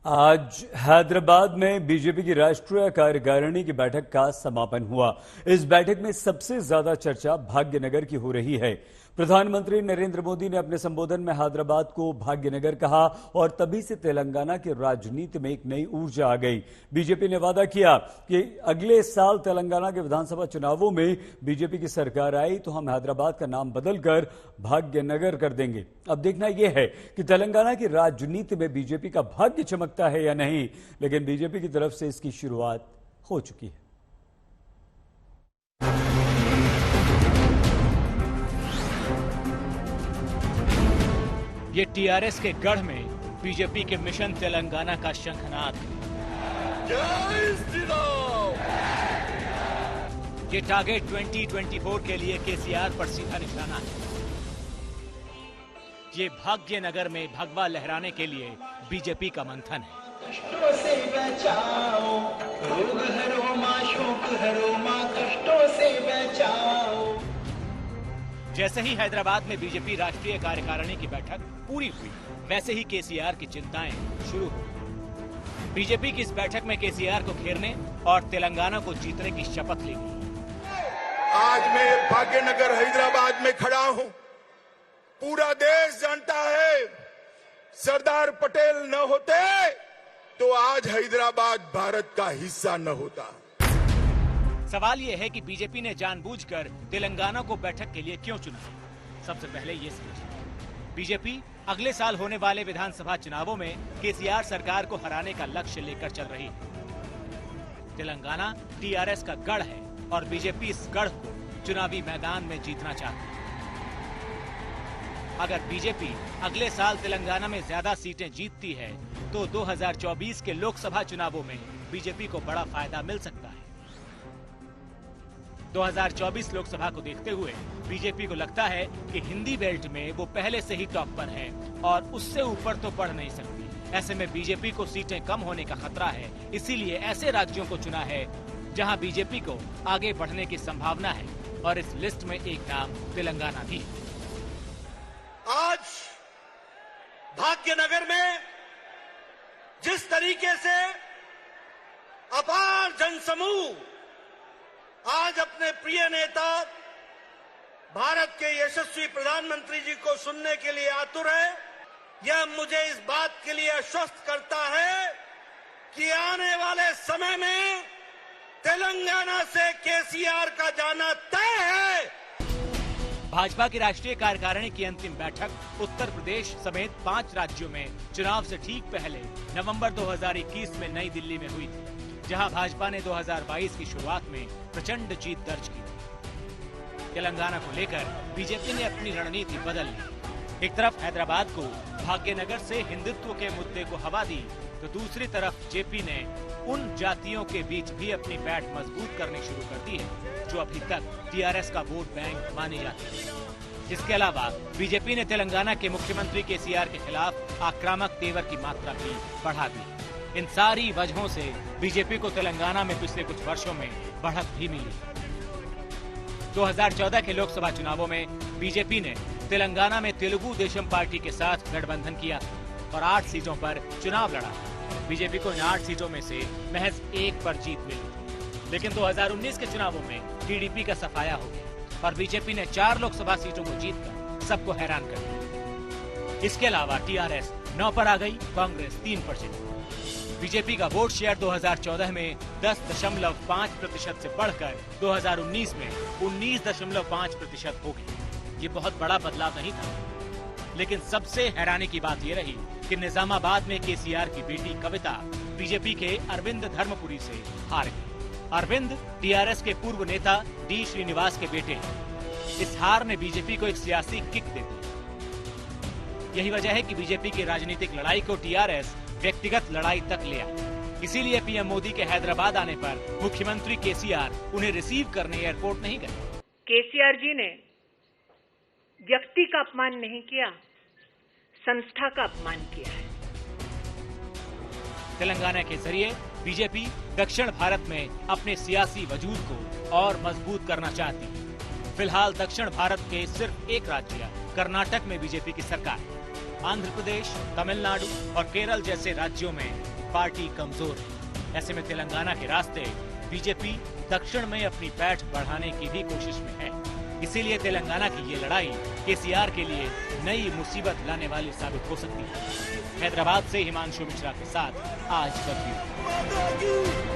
आज हैदराबाद में बीजेपी की राष्ट्रीय कार्यकारिणी की बैठक का समापन हुआ। इस बैठक में सबसे ज्यादा चर्चा भाग्यनगर की हो रही है। प्रधानमंत्री नरेंद्र मोदी ने अपने संबोधन में हैदराबाद को भाग्यनगर कहा और तभी से तेलंगाना की राजनीति में एक नई ऊर्जा आ गई। बीजेपी ने वादा किया कि अगले साल तेलंगाना के विधानसभा चुनावों में बीजेपी की सरकार आई तो हम हैदराबाद का नाम बदलकर भाग्यनगर कर देंगे। अब देखना यह है कि तेलंगाना की राजनीति में बीजेपी का भाग्य चमकता है या नहीं, लेकिन बीजेपी की तरफ से इसकी शुरुआत हो चुकी है। ये टीआरएस के गढ़ में बीजेपी के मिशन तेलंगाना का शंखनाद। ये टारगेट 2024 के लिए केसीआर पर सीधा निशाना है। ये भाग्यनगर में भगवा लहराने के लिए बीजेपी का मंथन है। कष्टों से बचाओ, रोग हरो मां, शोक हरो मां, कष्टों से बचाओ। जैसे ही हैदराबाद में बीजेपी राष्ट्रीय कार्यकारिणी की बैठक पूरी हुई, वैसे ही केसीआर की चिंताएं शुरू हुई। बीजेपी की इस बैठक में केसीआर को घेरने और तेलंगाना को जीतने की शपथ ली गई। आज मैं भाग्यनगर हैदराबाद में खड़ा हूं। पूरा देश जानता है सरदार पटेल न होते तो आज हैदराबाद भारत का हिस्सा न होता। सवाल यह है कि बीजेपी ने जानबूझकर तेलंगाना को बैठक के लिए क्यों चुना। सबसे पहले ये समझिए, बीजेपी अगले साल होने वाले विधानसभा चुनावों में केसीआर सरकार को हराने का लक्ष्य लेकर चल रही है। तेलंगाना टीआरएस का गढ़ है और बीजेपी इस गढ़ को चुनावी मैदान में जीतना चाहती है। अगर बीजेपी अगले साल तेलंगाना में ज्यादा सीटें जीतती है तो 2024 के लोकसभा चुनावों में बीजेपी को बड़ा फायदा मिल सकता है। 2024 लोकसभा को देखते हुए बीजेपी को लगता है कि हिंदी बेल्ट में वो पहले से ही टॉप पर है और उससे ऊपर तो बढ़ नहीं सकती। ऐसे में बीजेपी को सीटें कम होने का खतरा है, इसीलिए ऐसे राज्यों को चुना है जहां बीजेपी को आगे बढ़ने की संभावना है और इस लिस्ट में एक नाम तेलंगाना भी है। आज भाग्यनगर में जिस तरीके से अपार जनसमूह आज अपने प्रिय नेता भारत के यशस्वी प्रधानमंत्री जी को सुनने के लिए आतुर है, यह मुझे इस बात के लिए आश्वस्त करता है कि आने वाले समय में तेलंगाना से केसीआर का जाना तय है। भाजपा की राष्ट्रीय कार्यकारिणी की अंतिम बैठक उत्तर प्रदेश समेत 5 राज्यों में चुनाव से ठीक पहले नवंबर 2021 में नई दिल्ली में हुई थी, जहां भाजपा ने 2022 की शुरुआत में प्रचंड जीत दर्ज की। तेलंगाना को लेकर बीजेपी ने अपनी रणनीति बदल ली। एक तरफ हैदराबाद को भाग्यनगर से हिंदुत्व के मुद्दे को हवा दी, तो दूसरी तरफ जेपी ने उन जातियों के बीच भी अपनी पैठ मजबूत करनी शुरू कर दी है जो अभी तक टीआरएस का वोट बैंक मानी जाती है। इसके अलावा बीजेपी ने तेलंगाना के मुख्यमंत्री केसीआर के खिलाफ आक्रामक तेवर की मात्रा भी बढ़ा दी। इन सारी वजहों से बीजेपी को तेलंगाना में पिछले कुछ वर्षों में बढ़त भी मिली। 2014 के लोकसभा चुनावों में बीजेपी ने तेलंगाना में तेलुगु देशम पार्टी के साथ गठबंधन किया और 8 सीटों पर चुनाव लड़ा। बीजेपी को इन 8 सीटों में से महज 1 पर जीत मिली। लेकिन 2019 के चुनावों में टीडीपी का सफाया हो गया और बीजेपी ने 4 लोकसभा सीटों को जीतकर सबको हैरान कर दिया। इसके अलावा टीआरएस 9 पर आ गई, कांग्रेस 3 पर जीती। बीजेपी का वोट शेयर 2014 में 10.5% से बढ़कर 2019 में 19.5% हो गई। ये बहुत बड़ा बदलाव नहीं था, लेकिन सबसे हैरानी की बात ये रही कि निजामाबाद में केसीआर की बेटी कविता बीजेपी के अरविंद धर्मपुरी से हार गई। अरविंद टीआरएस के पूर्व नेता डी श्रीनिवास के बेटे हैं। इस हार ने बीजेपी को एक सियासी किक दे दी। यही वजह है कि बीजेपी की राजनीतिक लड़ाई को टीआरएस व्यक्तिगत लड़ाई तक ले आया। इसीलिए पीएम मोदी के हैदराबाद आने पर मुख्यमंत्री केसीआर उन्हें रिसीव करने एयरपोर्ट नहीं गए। केसीआर जी ने व्यक्ति का अपमान नहीं किया, संस्था का अपमान किया है। तेलंगाना के जरिए बीजेपी दक्षिण भारत में अपने सियासी वजूद को और मजबूत करना चाहती है। फिलहाल दक्षिण भारत के सिर्फ एक राज्य कर्नाटक में बीजेपी की सरकार है। आंध्र प्रदेश, तमिलनाडु और केरल जैसे राज्यों में पार्टी कमजोर है। ऐसे में तेलंगाना के रास्ते बीजेपी दक्षिण में अपनी पैठ बढ़ाने की भी कोशिश में है। इसीलिए तेलंगाना की ये लड़ाई केसीआर के लिए नई मुसीबत लाने वाली साबित हो सकती है। हैदराबाद से हिमांशु मिश्रा के साथ आज तक।